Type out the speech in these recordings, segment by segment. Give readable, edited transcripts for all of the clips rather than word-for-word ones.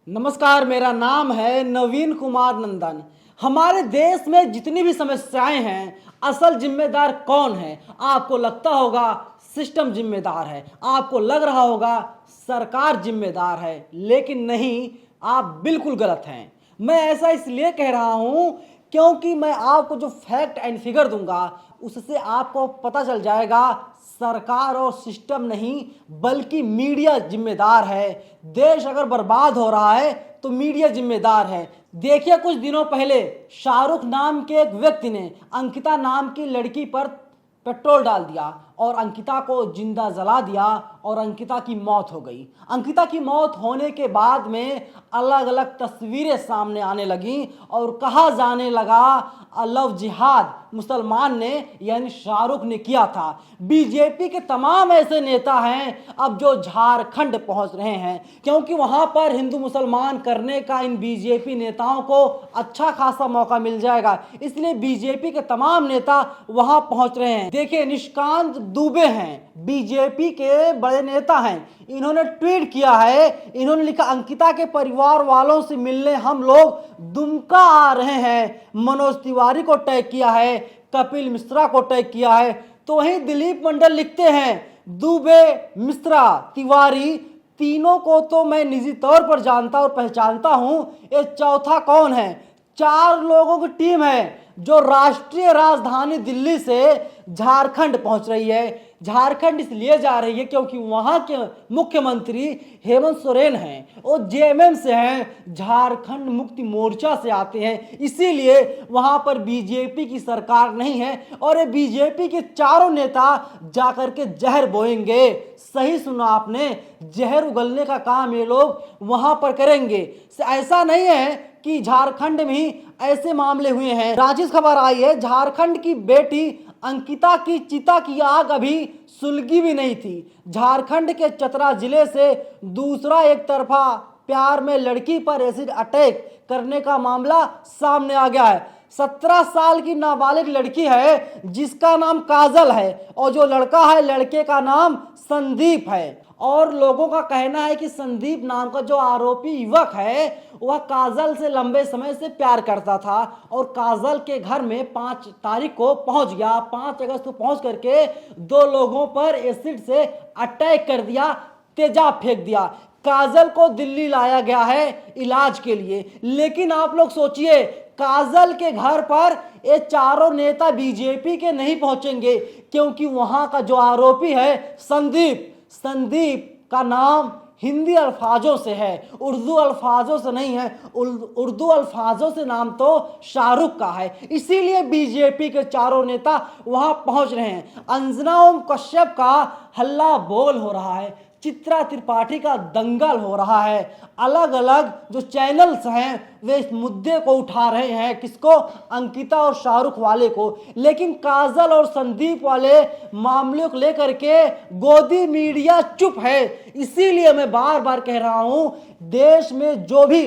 नमस्कार, मेरा नाम है नवीन कुमार नंदन। हमारे देश में जितनी भी समस्याएं हैं, असल जिम्मेदार कौन है? आपको लगता होगा सिस्टम जिम्मेदार है, आपको लग रहा होगा सरकार जिम्मेदार है, लेकिन नहीं, आप बिल्कुल गलत हैं। मैं ऐसा इसलिए कह रहा हूं क्योंकि मैं आपको जो फैक्ट एंड फिगर दूंगा उससे आपको पता चल जाएगा सरकार और सिस्टम नहीं बल्कि मीडिया जिम्मेदार है। देश अगर बर्बाद हो रहा है तो मीडिया जिम्मेदार है। देखिए, कुछ दिनों पहले शाहरुख नाम के एक व्यक्ति ने अंकिता नाम की लड़की पर पेट्रोल डाल दिया और अंकिता को जिंदा जला दिया और अंकिता की मौत हो गई। अंकिता की मौत होने के बाद में अलग अलग तस्वीरें सामने आने लगी और कहा जाने लगा लव जिहाद मुसलमान ने यानी शाहरुख ने किया था। बीजेपी के तमाम ऐसे नेता हैं अब जो झारखंड पहुंच रहे हैं क्योंकि वहां पर हिंदू मुसलमान करने का इन बीजेपी नेताओं को अच्छा खासा मौका मिल जाएगा, इसलिए बीजेपी के तमाम नेता वहां पहुंच रहे हैं। देखिए, निशिकांत दुबे हैं, बीजेपी के बड़े नेता हैं। इन्होंने ट्वीट किया है, इन्होंने लिखा अंकिता के परिवार वालों से मिलने हम लोग दुमका आ रहे हैं। मनोज तिवारी को टैग किया है, कपिल मिश्रा को टैग किया है। तो वहीं दिलीप मंडल लिखते हैं दुबे, मिश्रा, तिवारी तीनों को तो मैं निजी तौर पर जानता और पहचानता हूं, ये चौथा कौन है? 4 लोगों की टीम है जो राष्ट्रीय राजधानी दिल्ली से झारखंड पहुंच रही है। झारखंड इसलिए जा रही है क्योंकि वहां के मुख्यमंत्री हेमंत सोरेन हैं, वो जेएमएम से हैं, झारखंड मुक्ति मोर्चा से आते हैं, इसीलिए वहां पर बीजेपी की सरकार नहीं है और ये बीजेपी के चारों नेता जाकर के जहर बोएंगे। सही सुना आपने, जहर उगलने का काम ये लोग वहां पर करेंगे। ऐसा नहीं है कि झारखंड में ही ऐसे मामले हुए हैं। रांची से खबर आई है, झारखंड की बेटी अंकिता की चिता की आग अभी सुलगी भी नहीं थी। झारखंड के चतरा जिले से दूसरा एक तरफा प्यार में लड़की पर एसिड अटैक करने का मामला सामने आ गया है। 17 साल की नाबालिग लड़की है जिसका नाम काजल है और जो लड़का है, लड़के का नाम संदीप है। और लोगों का कहना है कि संदीप नाम का जो आरोपी युवक है वह काजल से लंबे समय से प्यार करता था और काजल के घर में 5 तारीख को पहुंच गया। 5 अगस्त को पहुंच करके 2 लोगों पर एसिड से अटैक कर दिया, तेजाब फेंक दिया। काजल को दिल्ली लाया गया है इलाज के लिए, लेकिन आप लोग सोचिए, काजल के घर पर ये चारों नेता बीजेपी के नहीं पहुंचेंगे क्योंकि वहां का जो आरोपी है संदीप का नाम हिंदी अल्फाजों से है, उर्दू अल्फाजों से नहीं है। उर्दू अल्फाजों से नाम तो शाहरुख का है, इसीलिए बीजेपी के चारों नेता वहां पहुंच रहे हैं। अंजना ओम कश्यप का हल्ला बोल हो रहा है, चित्रा त्रिपाठी का दंगल हो रहा है। अलग अलग जो चैनल्स हैं वे इस मुद्दे को उठा रहे हैं, किसको? अंकिता और शाहरुख वाले को। लेकिन काजल और संदीप वाले मामले को लेकर के गोदी मीडिया चुप है। इसीलिए मैं बार बार कह रहा हूं, देश में जो भी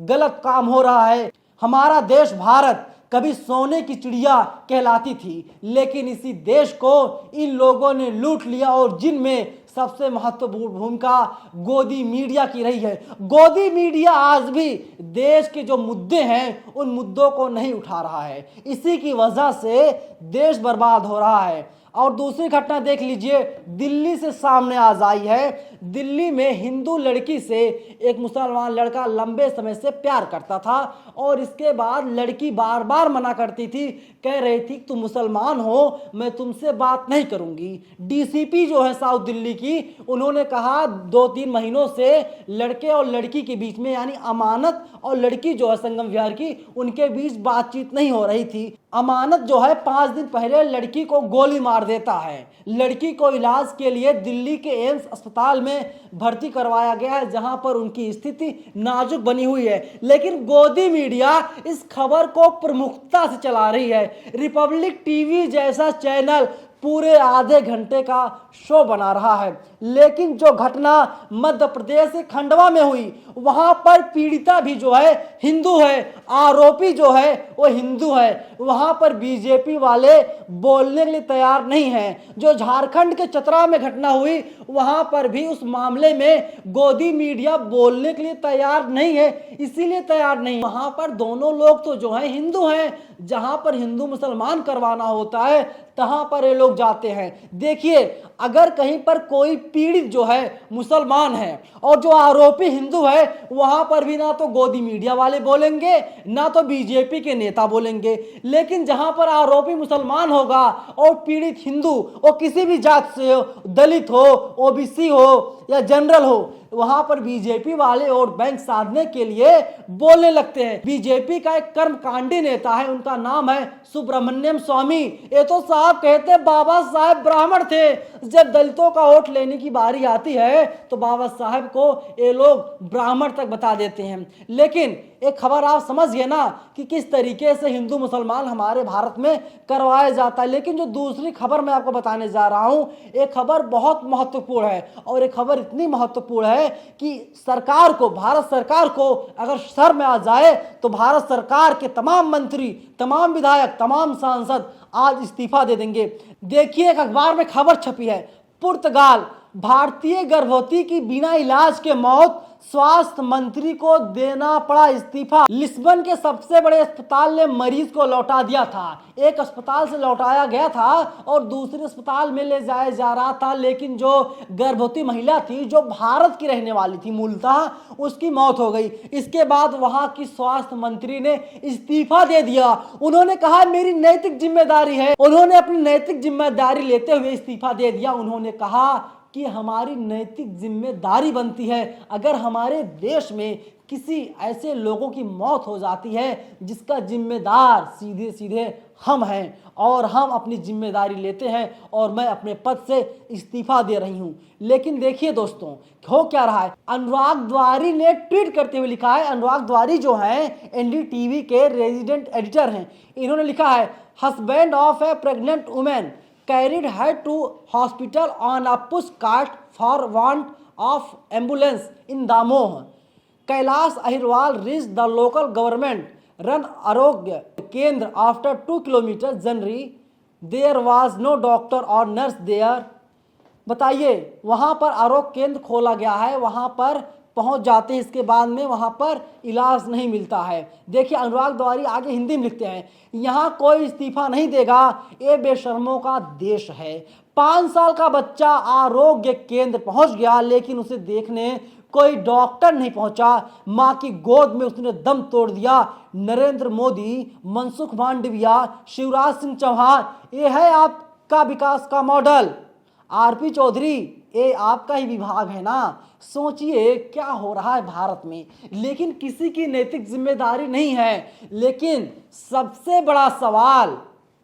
गलत काम हो रहा है, हमारा देश भारत कभी सोने की चिड़िया कहलाती थी, लेकिन इसी देश को इन लोगों ने लूट लिया और जिनमें सबसे महत्वपूर्ण भूमिका गोदी मीडिया की रही है। गोदी मीडिया आज भी देश के जो मुद्दे हैं उन मुद्दों को नहीं उठा रहा है, इसी की वजह से देश बर्बाद हो रहा है। और दूसरी घटना देख लीजिए, दिल्ली से सामने आज आई है। दिल्ली में हिंदू लड़की से एक मुसलमान लड़का लंबे समय से प्यार करता था और इसके बाद लड़की बार बार मना करती थी, कह रही थी तुम मुसलमान हो, मैं तुमसे बात नहीं करूंगी। डीसीपी जो है साउथ दिल्ली की, उन्होंने कहा 2-3 महीनों से लड़के और लड़की के बीच में यानी अमानत और लड़की जो है संगम विहार की, उनके बीच बातचीत नहीं हो रही थी। अमानत जो है 5 दिन पहले लड़की को गोली मार देता है। लड़की को इलाज के लिए दिल्ली के एम्स अस्पताल में भर्ती करवाया गया है जहां पर उनकी स्थिति नाजुक बनी हुई है, लेकिन गोदी मीडिया इस खबर को प्रमुखता से चला रही है। रिपब्लिक टीवी जैसा चैनल पूरे आधे घंटे का शो बना रहा है। लेकिन जो घटना मध्य प्रदेश के खंडवा में हुई, वहां पर पीड़िता भी जो है हिंदू है, आरोपी जो है वो हिंदू है, वहां पर बीजेपी वाले बोलने के लिए तैयार नहीं हैं। जो झारखंड के चतरा में घटना हुई, वहां पर भी उस मामले में गोदी मीडिया बोलने के लिए तैयार नहीं है। इसीलिए तैयार नहीं, वहां पर दोनों लोग तो जो है हिंदू हैं, जहां पर हिंदू मुसलमान करवाना होता है तहां पर ये लोग जाते हैं। देखिए, अगर कहीं पर कोई पीड़ित जो है मुसलमान है और जो आरोपी हिंदू है, वहां पर भी ना तो गोदी मीडिया वाले बोलेंगे, ना तो बीजेपी के नेता बोलेंगे। लेकिन जहां पर आरोपी मुसलमान होगा और पीड़ित हिंदू, वो किसी भी जात से हो, दलित हो, ओबीसी हो या जनरल हो, वहां पर बीजेपी वाले वोट बैंक साधने के लिए बोलने लगते हैं। बीजेपी का एक कर्मकांडी नेता है, उनका नाम है सुब्रमण्यम स्वामी। ये तो साहब कहते बाबा साहेब ब्राह्मण थे, जब दलितों का वोट लेने की बारी आती है तो बाबा साहेब को ये लोग ब्राह्मण तक बता देते हैं। लेकिन एक खबर आप समझिए ना कि किस तरीके से हिंदू मुसलमान हमारे भारत में करवाया जाता है। लेकिन जो दूसरी खबर मैं आपको बताने जा रहा हूं, एक खबर बहुत महत्वपूर्ण है, और एक खबर इतनी महत्वपूर्ण है कि सरकार को, भारत सरकार को अगर सर में आ जाए तो भारत सरकार के तमाम मंत्री, तमाम विधायक, तमाम सांसद आज इस्तीफा दे देंगे। देखिए, एक अखबार में खबर छपी है, पुर्तगाल, भारतीय गर्भवती की बिना इलाज के मौत, स्वास्थ्य मंत्री को देना पड़ा इस्तीफा। लिस्बन के सबसे बड़े अस्पताल ने मरीज को लौटा दिया था। एक अस्पताल से लौटाया गया था और दूसरे अस्पताल में ले जाया जा रहा था, लेकिन जो गर्भवती महिला थी, जो भारत की रहने वाली थी मूलतः, उसकी मौत हो गई। इसके बाद वहां की स्वास्थ्य मंत्री ने इस्तीफा दे दिया। उन्होंने कहा मेरी नैतिक जिम्मेदारी है, उन्होंने अपनी नैतिक जिम्मेदारी लेते हुए इस्तीफा दे दिया। उन्होंने कहा कि हमारी नैतिक जिम्मेदारी बनती है, अगर हमारे देश में किसी ऐसे लोगों की मौत हो जाती है जिसका जिम्मेदार सीधे सीधे हम हैं, और हम अपनी जिम्मेदारी लेते हैं, और मैं अपने पद से इस्तीफा दे रही हूं। लेकिन देखिए दोस्तों, हो क्या रहा है, अनुराग द्वारी ने ट्वीट करते हुए लिखा है। अनुराग द्वारी जो हैं एनडीटीवी के रेजिडेंट एडिटर हैं। इन्होंने लिखा है, husband of A pregnant women carried her to hospital on a push cart for want of ambulance in Damoh. Kailash Ahirwal reached the local government run Arogya Kendra after 2 kilometers journey. There was no doctor or nurse there. बताइए, वहाँ पर आरोग्य केंद्र खोला गया है, वहाँ पर पहुंच जाते हैं, इसके बाद में वहां पर इलाज नहीं मिलता है। देखिए, अनुराग द्वारी आगे हिंदी में लिखते हैं, यहाँ कोई इस्तीफा नहीं देगा, ये बेशर्मों का देश है। 5 साल का बच्चा आरोग्य केंद्र पहुंच गया, लेकिन उसे देखने कोई डॉक्टर नहीं पहुंचा। मां की गोद में उसने दम तोड़ दिया। नरेंद्र मोदी, मनसुख मांडविया, शिवराज सिंह चौहान, ये है आपका विकास का मॉडल। आरपी चौधरी, ये आपका ही विभाग है ना। सोचिए क्या हो रहा है भारत में, लेकिन किसी की नैतिक जिम्मेदारी नहीं है। लेकिन सबसे बड़ा सवाल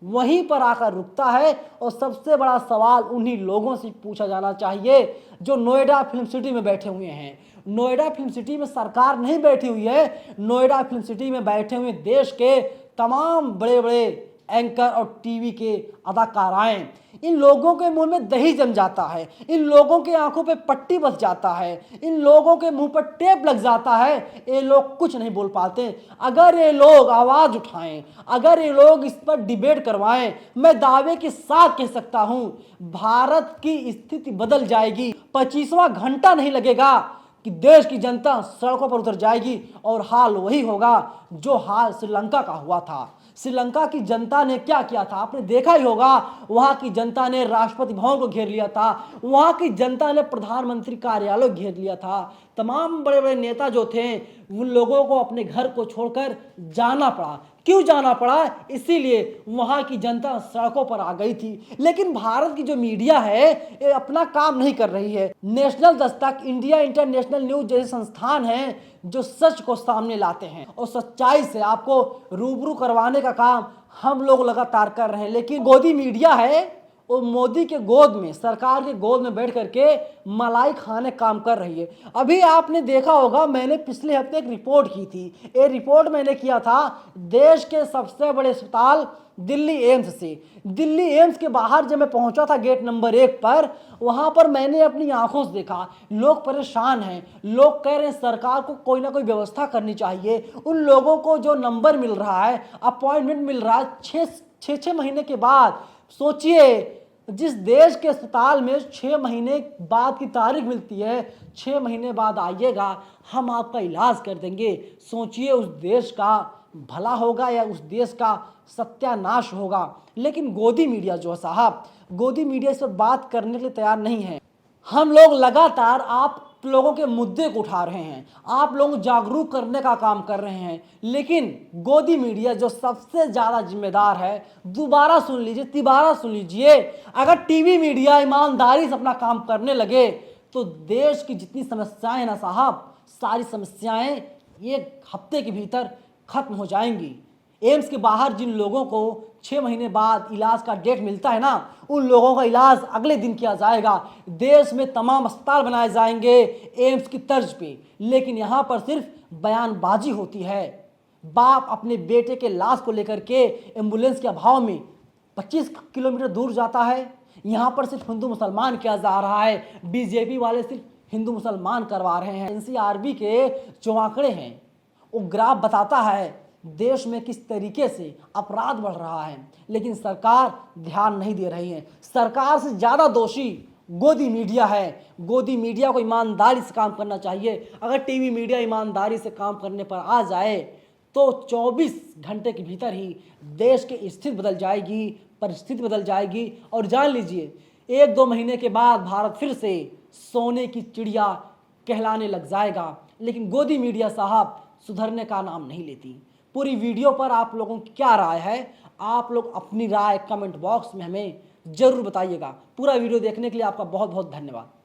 वहीं पर आकर रुकता है, और सबसे बड़ा सवाल उन्हीं लोगों से पूछा जाना चाहिए जो नोएडा फिल्म सिटी में बैठे हुए हैं। नोएडा फिल्म सिटी में सरकार नहीं बैठी हुई है, नोएडा फिल्म सिटी में बैठे हुए देश के तमाम बड़े बड़े एंकर और टीवी के अदाकाराएं। इन लोगों के मुंह में दही जम जाता है, इन लोगों के आंखों पे पट्टी बस जाता है, इन लोगों के मुंह पर टेप लग जाता है। ये लोग कुछ नहीं बोल पाते। अगर ये लोग आवाज उठाएं, अगर ये लोग इस पर डिबेट करवाएं, मैं दावे के साथ कह सकता हूं, भारत की स्थिति बदल जाएगी। 25वां घंटा नहीं लगेगा कि देश की जनता सड़कों पर उतर जाएगी, और हाल वही होगा जो हाल श्रीलंका का हुआ था। श्रीलंका की जनता ने क्या किया था आपने देखा ही होगा। वहां की जनता ने राष्ट्रपति भवन को घेर लिया था, वहां की जनता ने प्रधानमंत्री कार्यालय घेर लिया था। तमाम बड़े बड़े नेता जो थे, उन लोगों को अपने घर को छोड़कर जाना पड़ा। क्यों जाना पड़ा? इसीलिए वहां की जनता सड़कों पर आ गई थी। लेकिन भारत की जो मीडिया है ये अपना काम नहीं कर रही है। National Dastak, India international news जैसे संस्थान हैं जो सच को सामने लाते हैं और सच्चाई से आपको रूबरू करवाने का काम हम लोग लगातार कर रहे हैं। लेकिन गोदी मीडिया है वो मोदी के गोद में, सरकार के गोद में बैठ करके मलाई खाने काम कर रही है। अभी आपने देखा होगा, मैंने पिछले हफ्ते एक रिपोर्ट की थी। ये रिपोर्ट मैंने किया था देश के सबसे बड़े अस्पताल दिल्ली एम्स से। दिल्ली एम्स के बाहर जब मैं पहुंचा था गेट नंबर 1 पर, वहां पर मैंने अपनी आंखों से देखा लोग परेशान हैं। लोग कह रहे हैं सरकार को कोई ना कोई व्यवस्था करनी चाहिए। उन लोगों को जो नंबर मिल रहा है, अपॉइंटमेंट मिल रहा है 6 महीने के बाद। सोचिए, जिस देश के अस्पताल में 6 महीने बाद की तारीख मिलती है, 6 महीने बाद आइएगा, हम आपका इलाज कर देंगे। सोचिए उस देश का भला होगा या उस देश का सत्यानाश होगा। लेकिन गोदी मीडिया जो है साहब, गोदी मीडिया इस पर बात करने के लिए तैयार नहीं है। हम लोग लगातार आप लोगों के मुद्दे को उठा रहे हैं, आप लोगों को जागरूक करने का काम कर रहे हैं, लेकिन गोदी मीडिया जो सबसे ज़्यादा जिम्मेदार है, दोबारा सुन लीजिए, तिबारा सुन लीजिए, अगर टीवी मीडिया ईमानदारी से अपना काम करने लगे तो देश की जितनी समस्याएं हैं ना साहब, सारी समस्याएं एक हफ्ते के भीतर खत्म हो जाएंगी। एम्स के बाहर जिन लोगों को 6 महीने बाद इलाज का डेट मिलता है ना, उन लोगों का इलाज अगले दिन किया जाएगा। देश में तमाम अस्पताल बनाए जाएंगे एम्स की तर्ज पे, लेकिन यहाँ पर सिर्फ बयानबाजी होती है। बाप अपने बेटे के लाश को लेकर के एम्बुलेंस के अभाव में 25 किलोमीटर दूर जाता है। यहाँ पर सिर्फ हिंदू मुसलमान किया जा रहा है, बीजेपी वाले सिर्फ हिंदू मुसलमान करवा रहे हैं। एनसीआरबी के जो आंकड़े हैं वो ग्राफ बताता है देश में किस तरीके से अपराध बढ़ रहा है, लेकिन सरकार ध्यान नहीं दे रही है। सरकार से ज़्यादा दोषी गोदी मीडिया है। गोदी मीडिया को ईमानदारी से काम करना चाहिए। अगर टीवी मीडिया ईमानदारी से काम करने पर आ जाए तो 24 घंटे के भीतर ही देश की स्थिति बदल जाएगी, परिस्थिति बदल जाएगी। और जान लीजिए, 1-2 महीने के बाद भारत फिर से सोने की चिड़िया कहलाने लग जाएगा। लेकिन गोदी मीडिया साहब सुधरने का नाम नहीं लेती। पूरी वीडियो पर आप लोगों की क्या राय है? आप लोग अपनी राय कमेंट बॉक्स में हमें ज़रूर बताइएगा। पूरा वीडियो देखने के लिए आपका बहुत बहुत धन्यवाद।